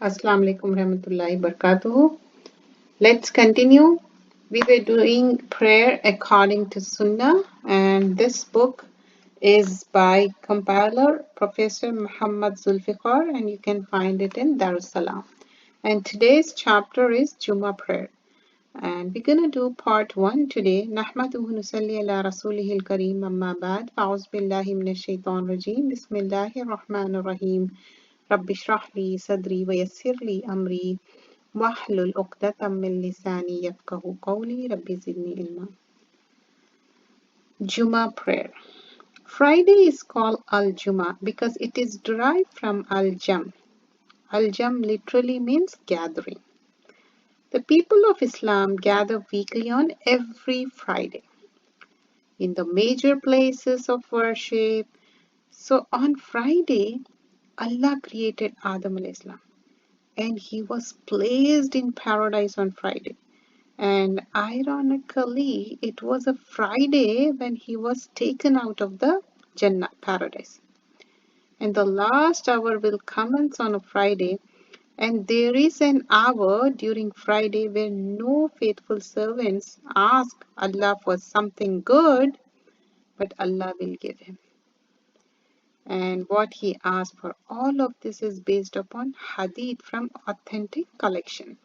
Assalamu alaikum warahmatullahi wabarakatuh. Let's continue. We were doing prayer according to Sunnah, and this book is by compiler Professor Muhammad Zulfikar, and you can find it in Darussalam. And today's chapter is Jummah prayer. And we're gonna do part 1 today. Nahmaduhu nusalli ala rasulihil kareem amma ba'd. Fa'uz billahi minash shaitan rajim. Bismillahir rahmanir rahim. Rabbi shrah li sadri wa yassir li amri. Wahlul uqdatam min lisani yafqahu qawli. Rabbi zidni ilma. Jummah prayer. Friday is called Al-Jummah because it is derived from Al-Jam. Al-Jam literally means gathering. The people of Islam gather weekly on every Friday in the major places of worship. So on Friday, Allah created Adam al-Islam and he was placed in paradise on Friday. And ironically, it was a Friday when he was taken out of the Jannah paradise. And the last hour will commence on a Friday. And there is an hour during Friday where no faithful servants ask Allah for something good, but Allah will give him. And what he asked for, all of this is based upon hadith from authentic collection.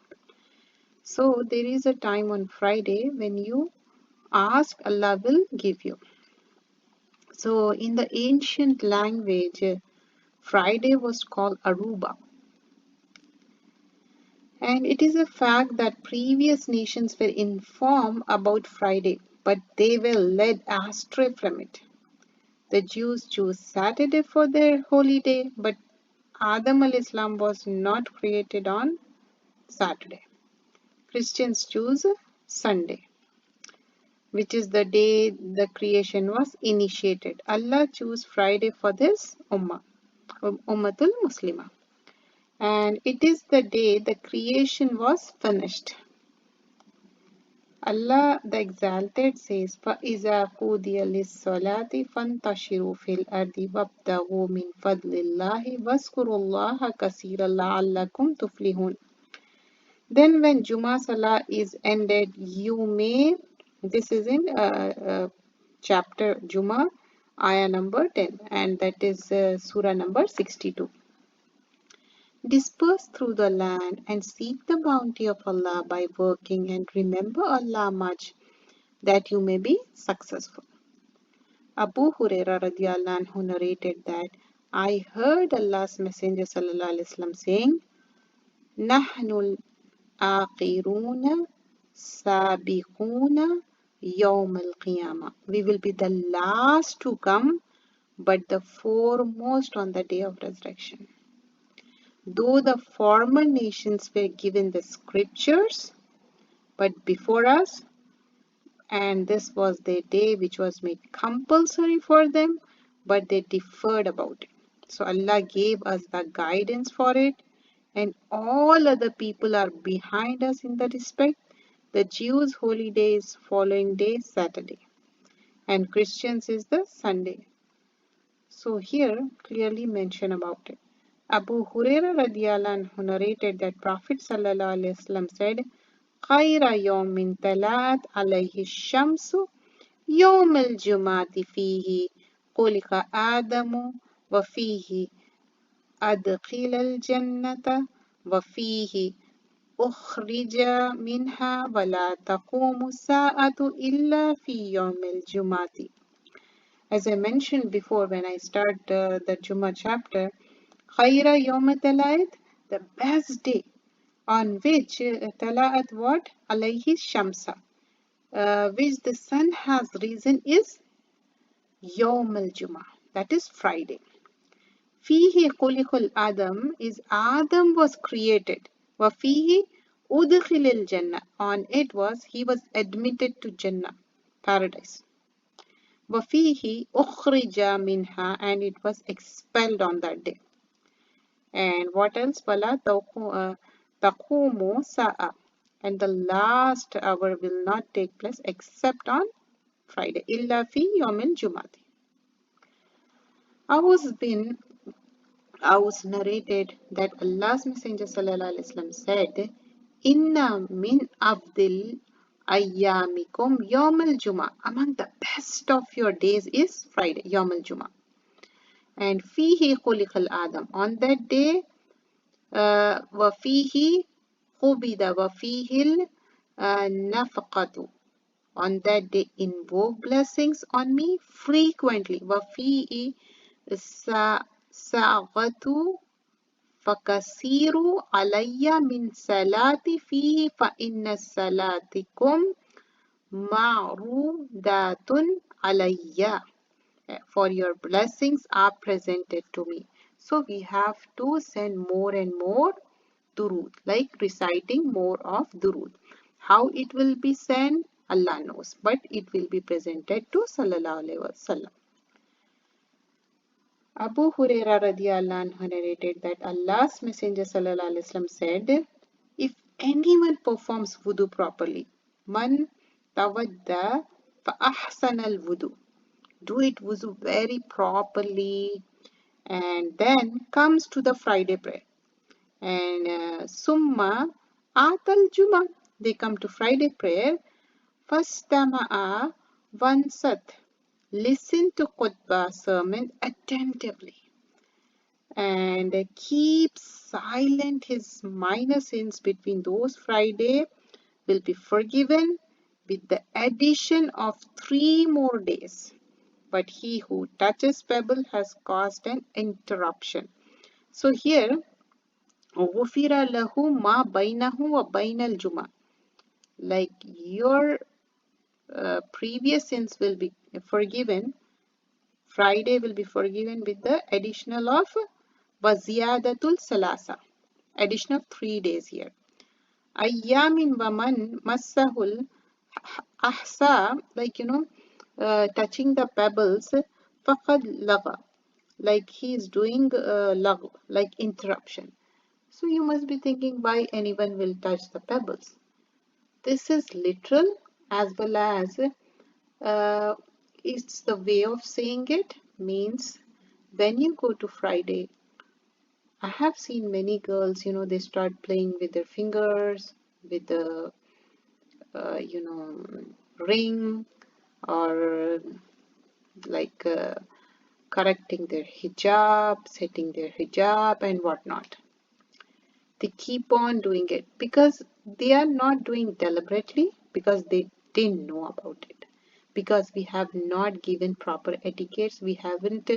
So there is a time on Friday when you ask, Allah will give you. So in the ancient language, Friday was called Aruba. And it is a fact that previous nations were informed about Friday, but they were led astray from it. The Jews chose Saturday for their holy day, but Adam al-Islam was not created on Saturday. Christians choose Sunday, which is the day the creation was initiated. Allah chose Friday for this Ummatul Muslimah. And it is the day the creation was finished. Allah the Exalted says, فَإِذَا قُضِيَ لِلصَّلَاةِ فَانْتَشِرُوا فِي الْأَرْضِ وَابْتَغُوا مِنْ فَضْلِ اللَّهِ وَاذْكُرُوا اللَّهَ كَثِيرًا لَعَلَّكُمْ تُفْلِحُونَ. Then when Jummah Salah is ended, you may, this is in chapter Jummah, ayah number 10, and that is surah number 62. Disperse through the land and seek the bounty of Allah by working and remember Allah much that you may be successful. Abu Huraira radiallahu anhu narrated that I heard Allah's Messenger sallallahu alaihi wasallam saying, Nahnul aqiruna sabiquna yawm al-qiyamah. We will be the last to come, but the foremost on the day of resurrection. Though the former nations were given the scriptures, but before us, and this was their day which was made compulsory for them, but they differed about it. So Allah gave us the guidance for it, and all other people are behind us in that respect. The Jews' holy day is following day Saturday, and Christians is the Sunday. So here clearly mention about it. Abu Huraira radiallahu anhu narrated that Prophet sallallahu alaihi wasallam said, "Khayra yawmin talat alayhi shamsu yawm al-jumati fihi khuliqa Adamu wa fihi adkhila al-jannata wa fihi ukhrija minha wa la taqumu sa'atu illa fi yawm al-jumati." As I mentioned before when I start the Jummah chapter, Khaira Yawm Talat, the best day on which Talat what? Alayhi Shamsa, which the sun has risen is Yawm al-Jummah, that is Friday. Fihi Khuliqul Adam is Adam was created. Wa fihi Udkhilil Jannah, on it was he was admitted to Jannah, paradise. وَفِيهِ أُخْرِجَ مِنْهَا, and it was expelled on that day. And what else? وَلَا تَقُومُ سَاءَ, and the last hour will not take place except on Friday. إِلَّا فِي يَوْمِ الْجُمَعَةِ. Awaz bin Aus narrated that Allah's Messenger sallallahu alaihi wasallam said, "Inna min abdil ayyamikum yawm al-Jummah." Among the best of your days is Friday, yawm al-Jummah. And fihi khuliqal Adam. On that day, wa fihi khubida wa fihi nafaqatu. On that day, invoke blessings on me frequently. Wa fihi sa'atu فَكَثِيرُوا عَلَيَّ مِنْ صَلَاتِي فِيهِ فَإِنَّ صَلَاتِكُمْ مَعْرُودَةٌ عَلَيَّ. For your blessings are presented to me. So we have to send more and more durood, like reciting more of durood. How it will be sent, Allah knows, but it will be presented to Sallallahu Alaihi Wasallam. Abu Huraira radiallahu anhu narrated that Allah's Messenger sallallahu alaihi wasallam said, if anyone performs wudu properly, man tawadda fa ahsan al wudu, do it wudu very properly, and then comes to the Friday prayer, and summa atal Jummah, they come to Friday prayer, fastama'a wansat, listen to khutbah sermon attentively, and keep silent, his minor sins between those Friday will be forgiven with the addition of 3 more days. But he who touches pebble has caused an interruption. So here, غُفِرَ لَهُ مَا بَيْنَهُ وَبَيْنَ الْجُمَعَةِ, like your previous sins will be forgiven, Friday will be forgiven with the additional of Waziyadatul Salasa, additional 3 days here. Ayyamin waman massahul ahsa, like touching the pebbles, faqad laga, like he is doing lag, like interruption. So you must be thinking, why anyone will touch the pebbles? This is literal as well as it's the way of saying it, means when you go to Friday, I have seen many girls, they start playing with their fingers, with the, ring, or like correcting their hijab, setting their hijab and whatnot. They keep on doing it because they are not doing deliberately, because they didn't know about it. Because we have not given proper etiquettes, we haven't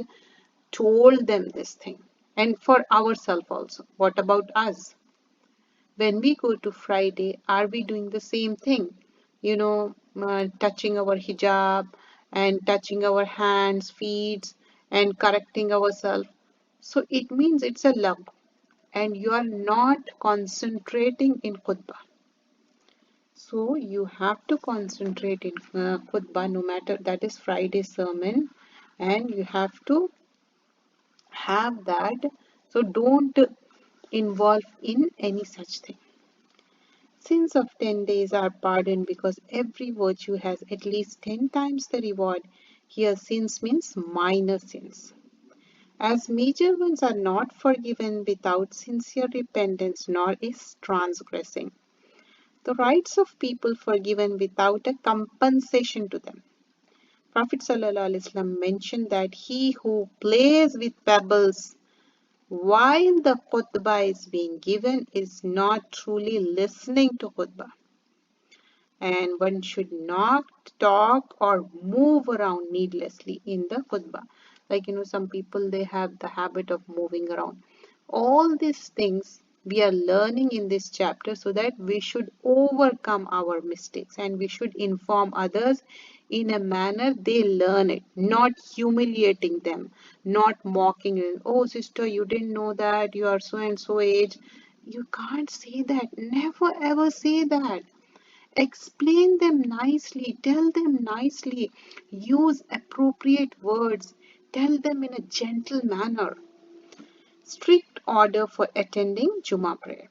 told them this thing. And for ourselves also. What about us? When we go to Friday, are we doing the same thing? Touching our hijab and touching our hands, feet, and correcting ourselves. So it means it's a love. And you are not concentrating in khutbah. So you have to concentrate in khutbah, no matter that is Friday sermon, and you have to have that. So don't involve in any such thing. Sins of 10 days are pardoned because every virtue has at least 10 times the reward. Here sins means minor sins. As major ones are not forgiven without sincere repentance, nor is transgressing. The rights of people forgiven without a compensation to them. Prophet ﷺ mentioned that he who plays with pebbles while the khutbah is being given is not truly listening to khutbah. And one should not talk or move around needlessly in the khutbah. Like, some people, they have the habit of moving around. All these things we are learning in this chapter so that we should overcome our mistakes and we should inform others in a manner they learn it, not humiliating them, not mocking them. Oh, sister, you didn't know that, you are so and so age. You can't say that. Never ever say that. Explain them nicely, tell them nicely, use appropriate words, tell them in a gentle manner. Strict order for attending Jummah prayer.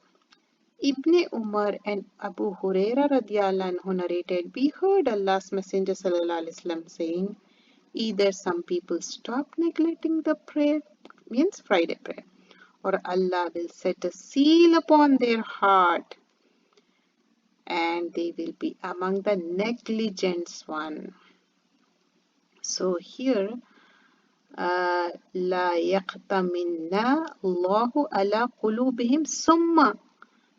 Ibn Umar and Abu Huraira radiallahu anhu narrated, we heard Allah's Messenger sallallahu alaihi wasallam saying, either some people stop neglecting the prayer, means Friday prayer, or Allah will set a seal upon their heart, and they will be among the negligent one. So here, لا يختمن الله على قلوبهم ثم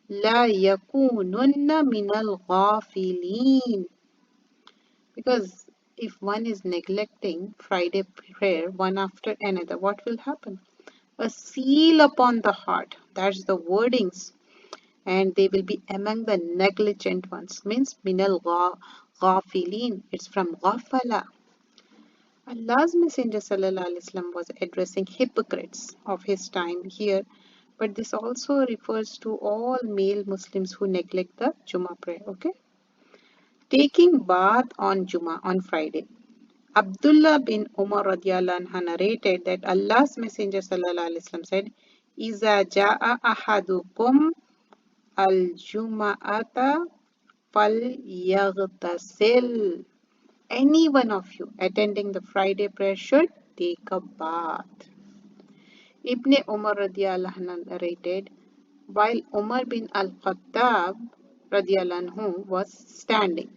لا يكونن من الغافلين. Because if one is neglecting Friday prayer one after another, what will happen? A seal upon the heart. That's the wordings. And they will be among the negligent ones. Means minal ghafilin. It's from ghafala. Allah's Messenger sallallahu alaihi wasallam was addressing hypocrites of his time here, but this also refers to all male Muslims who neglect the Jummah prayer. Okay, taking bath on Jummah on Friday. Abdullah bin Umar radiallahu anhu narrated that Allah's Messenger sallallahu alaihi wasallam said, "Iza ja'a ahadukum al-jum'ata falyaghtasil." Any one of you attending the Friday prayer should take a bath. Ibn Umar radiallahu anhu narrated, while Umar bin al-Khattab radiallahu anhu was standing,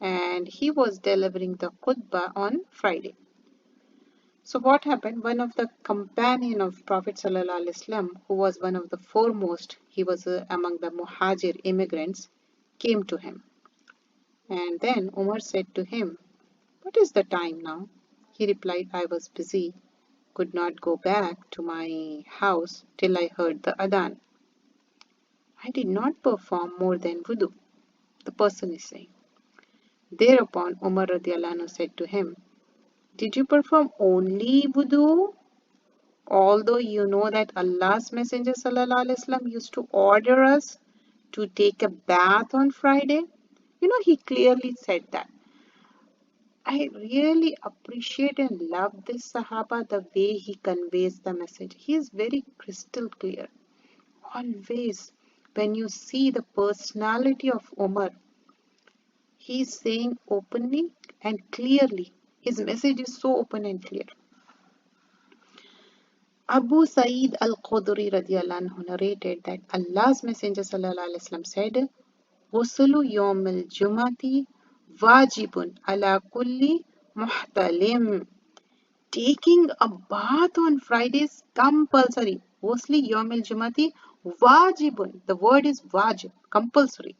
and he was delivering the khutbah on Friday. So what happened? One of the companion of Prophet sallallahu alaihi wasallam, who was one of the foremost, he was among the Muhajir immigrants, came to him. And then Umar said to him, "What is the time now?" He replied, "I was busy, could not go back to my house till I heard the adhan. I did not perform more than wudu," the person is saying. Thereupon Umar radiallahu anhu said to him, "Did you perform only wudu? Although you know that Allah's Messenger sallallahu alaihi wasallam used to order us to take a bath on Friday." He clearly said that. I really appreciate and love this Sahaba, the way he conveys the message. He is very crystal clear. Always, when you see the personality of Umar, he is saying openly and clearly. His message is so open and clear. Abu Sa'id al-Khudri radiallahu anhu narrated that Allah's Messenger sallallahu alaihi wasallam said, "Ghuslu yawm al-jumati wajibun ala kulli muhtalim." Taking a bath on Friday is compulsory. Ghuslu yawm al-jumati wajibun. The word is wajib, compulsory.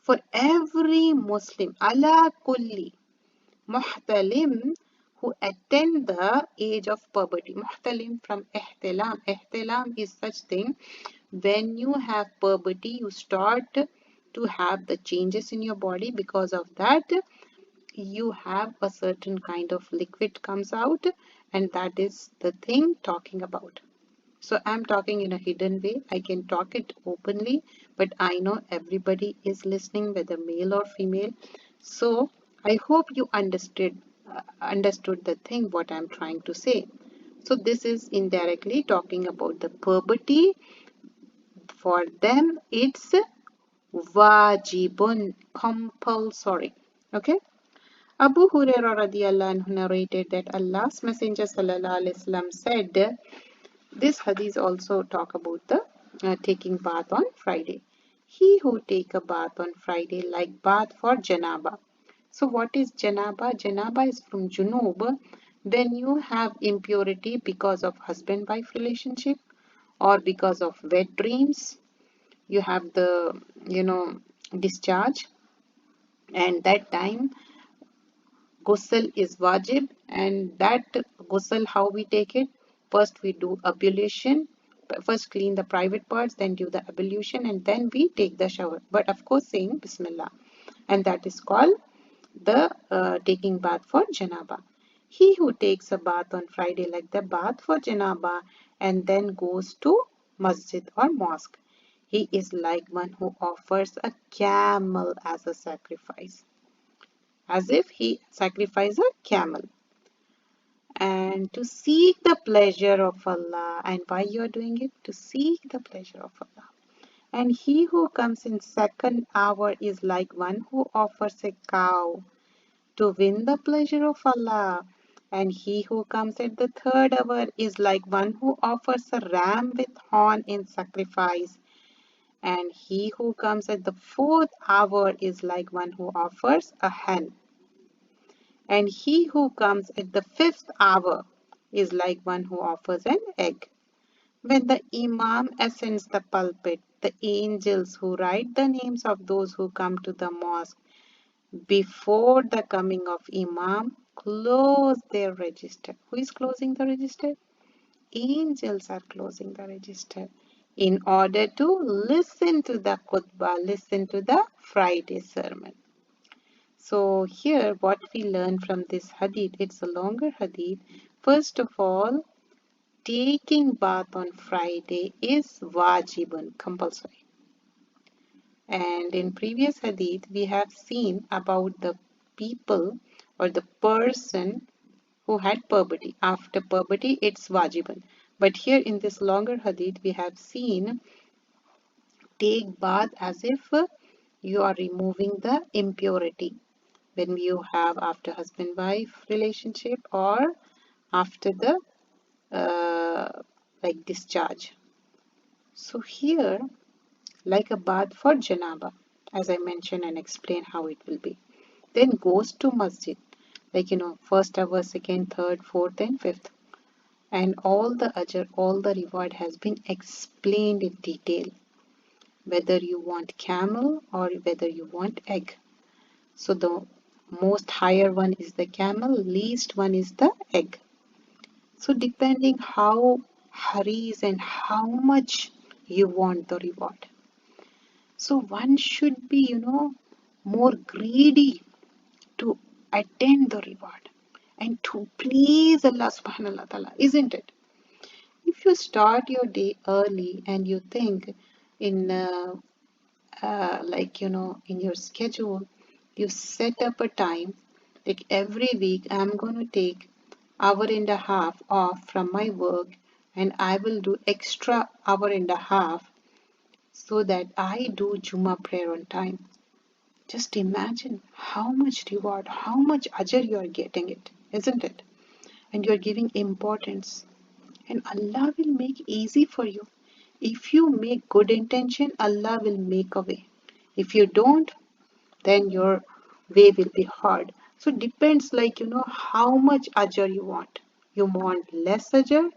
For every Muslim, ala kulli muhtalim, who attend the age of puberty. Muhtalim from ihtilam. Ihtilam is such thing, when you have puberty, you start to have the changes in your body. Because of that, you have a certain kind of liquid comes out, and that is the thing talking about. So I'm talking in a hidden way. I can talk it openly, but I know everybody is listening, whether male or female. So I hope you understood the thing what I'm trying to say. So this is indirectly talking about the puberty. For them, it's wajibun, compulsory. Okay. Abu Hurairah radiallahu anhu narrated that Allah's Messenger sallallahu alaihi wasallam said, this hadith also talk about the taking bath on Friday. He who take a bath on Friday like bath for janaba. So what is janaba? Janaba is from junub, when you have impurity because of husband-wife relationship or because of wet dreams. You have the discharge, and that time ghusl is wajib. And that ghusl, how we take it? First we do ablution, first clean the private parts, then do the ablution, and then we take the shower, but of course saying Bismillah. And that is called the taking bath for janaba. He who takes a bath on Friday like the bath for janaba and then goes to masjid or mosque, he is like one who offers a camel as a sacrifice, as if he sacrificed a camel. And to seek the pleasure of Allah. And why you are doing it? To seek the pleasure of Allah. And he who comes in second hour is like one who offers a cow to win the pleasure of Allah. And he who comes at the third hour is like one who offers a ram with horn in sacrifice. And he who comes at the fourth hour is like one who offers a hen. And he who comes at the fifth hour is like one who offers an egg. When the Imam ascends the pulpit, the angels who write the names of those who come to the mosque before the coming of Imam close their register. Who is closing the register? Angels are closing the register in order to listen to the khutbah, listen to the Friday sermon. So here what we learn from this hadith, it's a longer hadith. First of all, taking bath on Friday is wajibun, compulsory. And in previous hadith, we have seen about the people or the person who had puberty. After puberty, it's wajibun. But here in this longer hadith, we have seen take bath as if you are removing the impurity when you have after husband-wife relationship or after the like discharge. So here, like a bath for janaba, as I mentioned and explain how it will be. Then goes to masjid, like first hour, second, third, fourth, and fifth. And all the ajr, all the reward has been explained in detail. Whether you want camel or whether you want egg. So the most higher one is the camel, least one is the egg. So depending how hurries and how much you want the reward. So one should be, more greedy to attain the reward and to please Allah subhanahu wa ta'ala, isn't it? If you start your day early and you think in in your schedule, you set up a time, like every week I'm going to take hour and a half off from my work and I will do extra hour and a half so that I do Jummah prayer on time. Just imagine how much reward, how much ajr you are getting it, isn't it? And you are giving importance. And Allah will make easy for you. If you make good intention, Allah will make a way. If you don't, then your way will be hard. So it depends how much ajr you want. You want less ajr,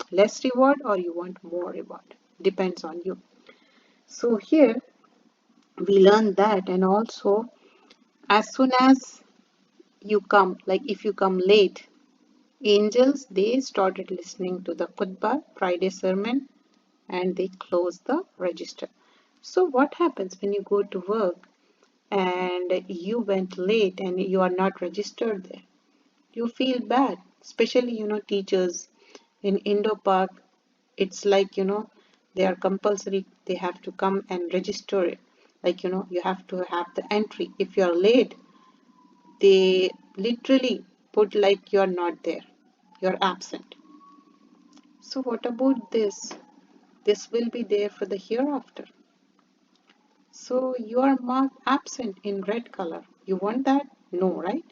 less reward, or you want more reward. Depends on you. So here we learn that, and also as soon as you come, like if you come late, angels they started listening to the khutbah, Friday sermon, and they close the register. So what happens when you go to work and you went late and you are not registered there? You feel bad, especially teachers in Indo Park. It's like they are compulsory, they have to come and register it, like you have to have the entry. If you are late, they literally put like you are not there, you're absent. So what about this will be there for the hereafter. So you are marked absent in red color. You want that? No, right?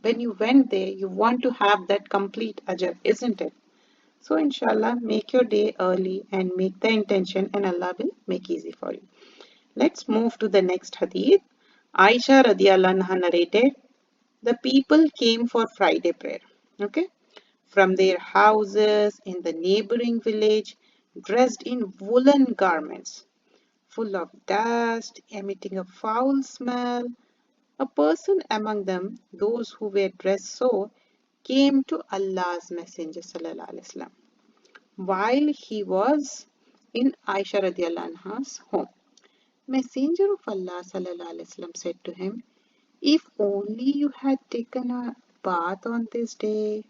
When you went there, you want to have that complete ajr, isn't it? So inshallah, make your day early and make the intention and Allah will make easy for you. Let's move to the next hadith. Aisha radiallahu anha narrated, the people came for Friday prayer. Okay? From their houses in the neighboring village, dressed in woolen garments, full of dust, emitting a foul smell. A person among them, those who were dressed so, came to Allah's Messenger sallallahu alaihi wasallam while he was in Aisha radiallahu anha's home. Messenger of Allah sallallahu alaihi wasallam said to him, if only you had taken a bath on this day.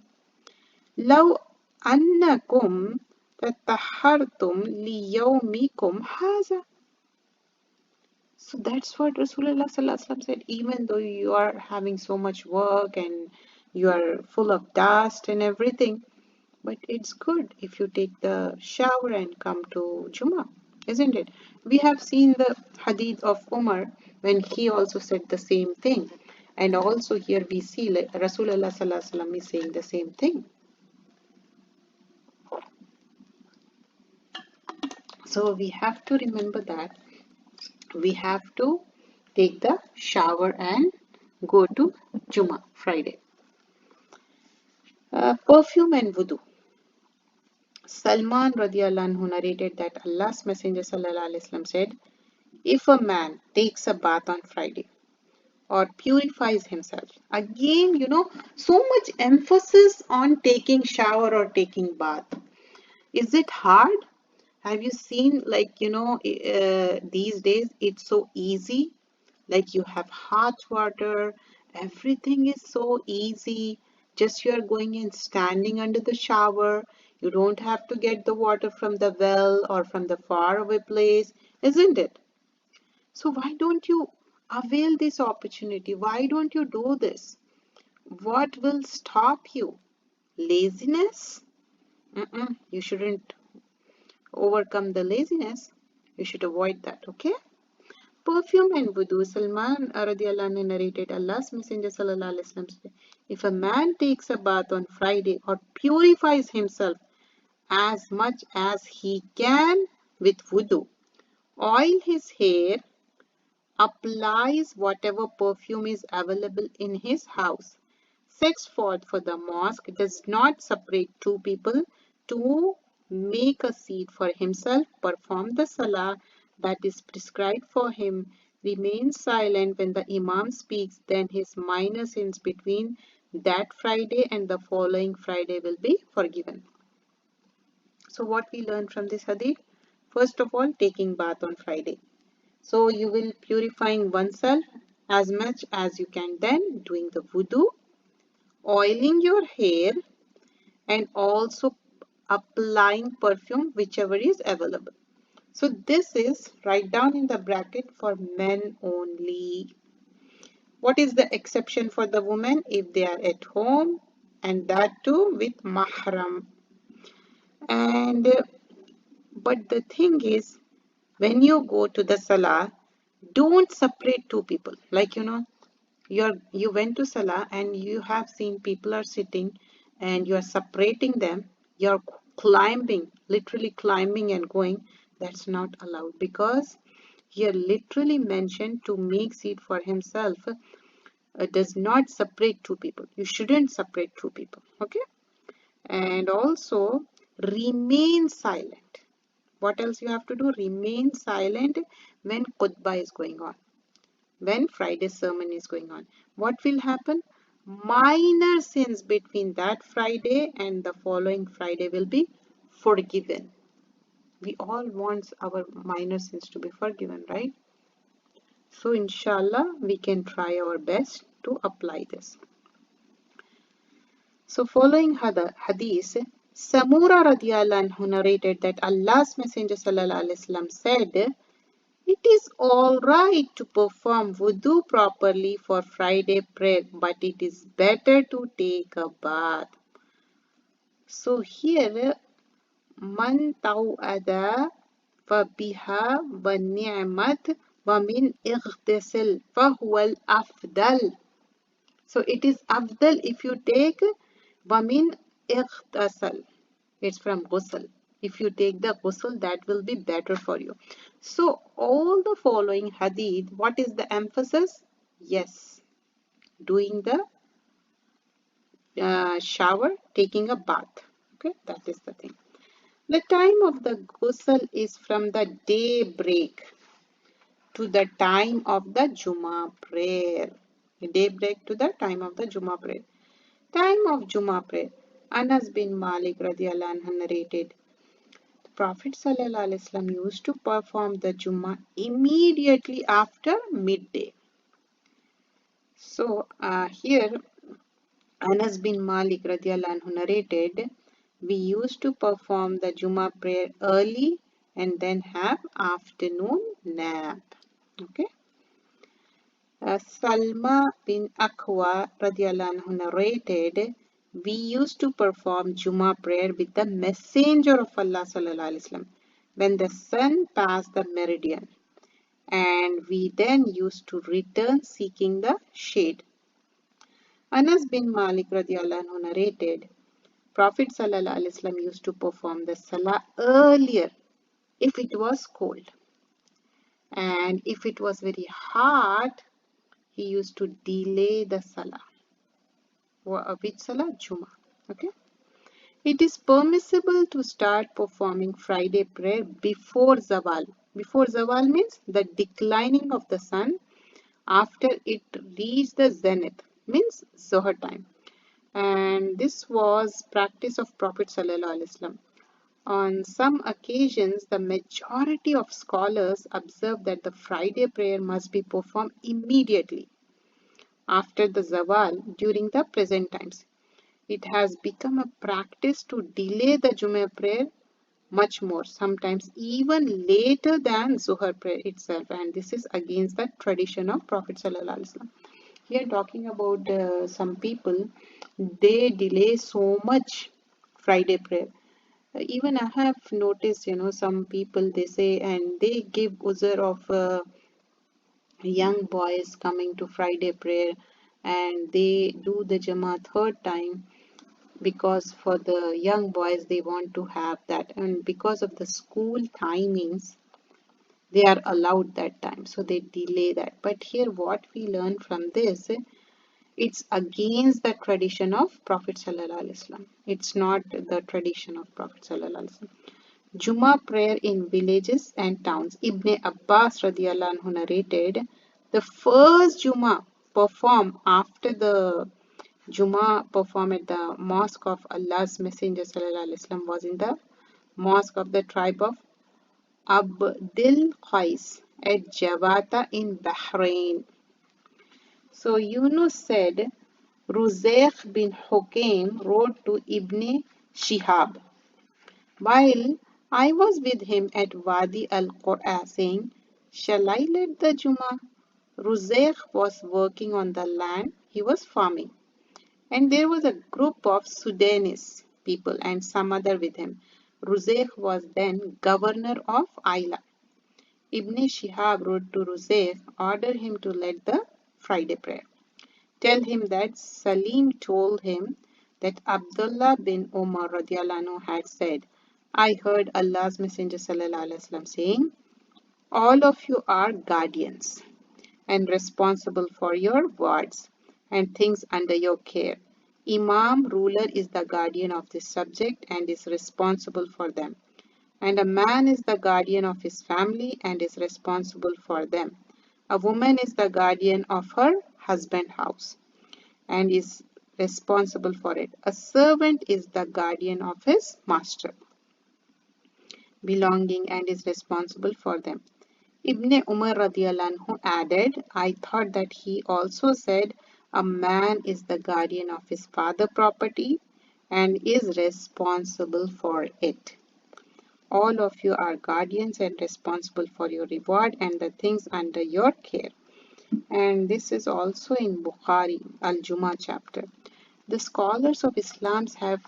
لو أنكم تطهرتم ليومكم هذا. So that's what Rasulullah sallallahu alaihi wasallam said. Even though you are having so much work and you are full of dust and everything, but it's good if you take the shower and come to Jummah, isn't it? We have seen the hadith of Umar when he also said the same thing. And also here we see like Rasulullah sallallahu alaihi wasallam is saying the same thing. So we have to remember that we have to take the shower and go to Jummah Friday. Perfume and wudu. Salman radiallahu anhu narrated that Allah's Messenger sallallahu alaihi wasallam said, if a man takes a bath on Friday or purifies himself, again, so much emphasis on taking shower or taking bath. Is it hard? Have you seen, like, these days it's so easy. Like, you have hot water, everything is so easy. Just you are going and standing under the shower. You don't have to get the water from the well or from the faraway place, isn't it? So why don't you avail this opportunity? Why don't you do this? What will stop you? Laziness? You shouldn't overcome the laziness. You should avoid that, okay? Perfume and wudu. Salman radiallahu anhu narrated Allah's Messenger sallallahu alaihi wasallam said, if a man takes a bath on Friday or purifies himself as much as he can with wudu, oil his hair, applies whatever perfume is available in his house, sets forth for the mosque, does not separate two people to make a seat for himself, perform the salah that is prescribed for him, remains silent when the Imam speaks, then his minor sins between that Friday and the following Friday will be forgiven. So what we learn from this hadith? First of all, taking bath on Friday. So you will purifying oneself as much as you can, then doing the wudu, oiling your hair, and also applying perfume whichever is available. So this is write down in the bracket for men only. What is the exception for the women? If they are at home, and that too with mahram. And but the thing is, when you go to the salah, don't separate two people. Like, you went to salah and you have seen people are sitting and you are separating them. You're climbing, literally climbing and going. That's not allowed, because here literally mentioned to make seat for himself does not separate two people. You shouldn't separate two people, okay? And also remain silent. What else you have to do? Remain silent when khutbah is going on, when Friday's sermon is going on. What will happen? Minor sins between that Friday and the following Friday will be forgiven. We all want our minor sins to be forgiven, right? So inshallah, we can try our best to apply this. So following hadith, Samura radiallahu anhu narrated that Allah's Messenger sallallahu alaihi wasallam said, it is all right to perform wudu properly for Friday prayer, but it is better to take a bath. So here, man taw'ada fa biha wa ni'mat wa min ightasil fa huwa al-afdal. So it is afdal if you take wa min ightasal. It's from ghusl. If you take the ghusl, that will be better for you. So all the following hadith, what is the emphasis? Yes, doing the shower, taking a bath. Okay, that is the thing. The time of the ghusl is from the daybreak to the time of the Jummah prayer. Daybreak to the time of the Jummah prayer. Time of Jummah prayer. Anas bin Malik radiallahu anhu narrated, Prophet ﷺ used to perform the Jummah immediately after midday. So here Anas bin Malik radiallahu anhu narrated, we used to perform the Jummah prayer early and then have afternoon nap. Okay. Salma bin Akwa radiallahu anhu narrated, we used to perform Jummah prayer with the Messenger of Allah sallallahu alaihi wasallam when the sun passed the meridian, and we then used to return seeking the shade. Anas bin Malik radiallahu anhu narrated, Prophet sallallahu alaihi wasallam used to perform the salah earlier if it was cold. And if it was very hot, he used to delay the salah. Which salah? Jummah. Okay. It is permissible to start performing Friday prayer before Zawal. Before Zawal means the declining of the sun after it reached the zenith, means Zohar time. And this was practice of Prophet sallallahu alaihi wasallam. On some occasions, the majority of scholars observe that the Friday prayer must be performed immediately after the Zawal during the present times. It has become a practice to delay the Jummah prayer much more, sometimes even later than Zuhar prayer itself, and this is against the tradition of Prophet sallallahu alaihi wasallam. Here talking about some people, they delay so much Friday prayer. Even I have noticed, some people they say and they give uzur of young boys coming to Friday prayer and they do the Jamaat third time because for the young boys they want to have that, and because of the school timings they are allowed that time, so they delay that. But here what we learn from this, it's against the tradition of Prophet sallallahu alaihi wasallam. It's not the tradition of Prophet sallallahu alaihi wasallam. Jummah prayer in villages and towns. Ibn Abbas radiallahu anhu narrated, the first Jummah performed after the Jummah performed at the mosque of Allah's Messenger sallallahu alaihi wasallam was in the mosque of the tribe of Abdil Qais at Javata in Bahrain. So Yunus said, Ruzayq bin Hukaym wrote to Ibn Shihab, while I was with him at Wadi al-Qura, saying, shall I let the Jummah? Ruzayq was working on the land he was farming, and there was a group of Sudanese people and some other with him. Ruzayq was then governor of ILM. Ibn Shihab wrote to Ruzayq, order him to lead the Friday prayer. Tell him that Salim told him that Abdullah bin Umar radiallahu anhu had said, I heard Allah's Messenger sallallahu alaihi wasallam saying, all of you are guardians and responsible for your wards and things under your care. Imam, ruler, is the guardian of this subject and is responsible for them. And a man is the guardian of his family and is responsible for them. A woman is the guardian of her husband's house and is responsible for it. A servant is the guardian of his master belonging and is responsible for them. Ibn Umar radiallahu anhu added, I thought that he also said, a man is the guardian of his father's property and is responsible for it. All of you are guardians and responsible for your reward and the things under your care. And this is also in Bukhari, Al-Jummah chapter. The scholars of Islam have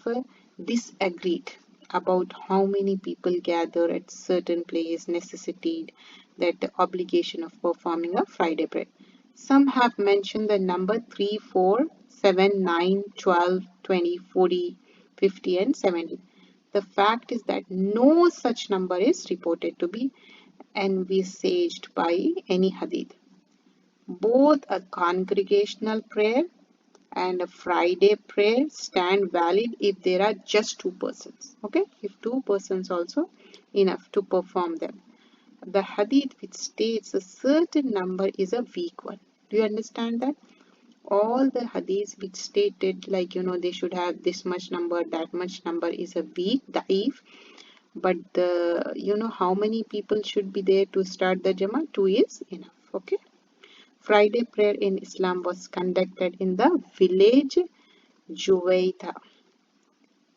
disagreed about how many people gather at certain place necessitated that the obligation of performing a Friday prayer. Some have mentioned the number 3, 4, 7, 9, 12, 20, 40, 50 and 70. The fact is that no such number is reported to be envisaged by any hadith. Both a congregational prayer and a Friday prayer stand valid if there are just two persons. Okay, if two persons also enough to perform them. The hadith which states a certain number is a weak one. Do you understand that? All the hadiths which stated like they should have this much number, that much number is a weak, da'if. But the how many people should be there to start the Jama? 2 is enough. Okay. Friday prayer in Islam was conducted in the village Juwaita.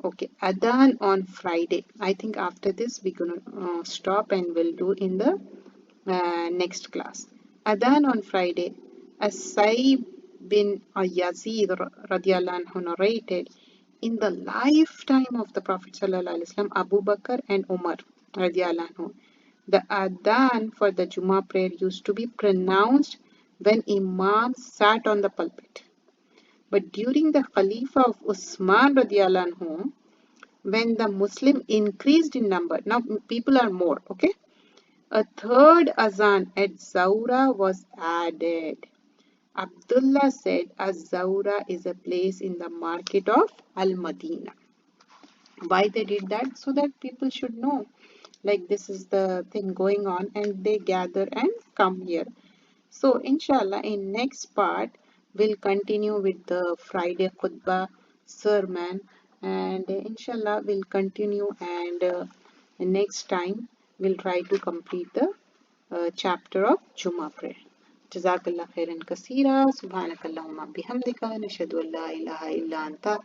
Okay, Adhan on Friday. I think after this we're gonna stop and we'll do in the next class. Adhan on Friday. As-Saib bin Yazid radiallahu anhu narrated, in the lifetime of the Prophet sallallahu alaihi wasallam, Abu Bakr and Umar radiallahu anhu, the Adhan for the Jummah prayer used to be pronounced when Imam sat on the pulpit. But during the Khalifa of Usman radiallahu anhu, when the Muslim increased in number, now people are more, okay? A third azan at Zawra was added. Abdullah said Az-Zawra is a place in the market of Al-Madinah. Why they did that? So that people should know, like this is the thing going on, and they gather and come here. So inshallah in next part we'll continue with the Friday khutbah sermon, and inshallah we'll continue, and next time we'll try to complete the chapter of Jummah prayer. Jazakallah khairan kaseera. Subhanakallahumma bihamdika nashhadu an la ilaha illa anta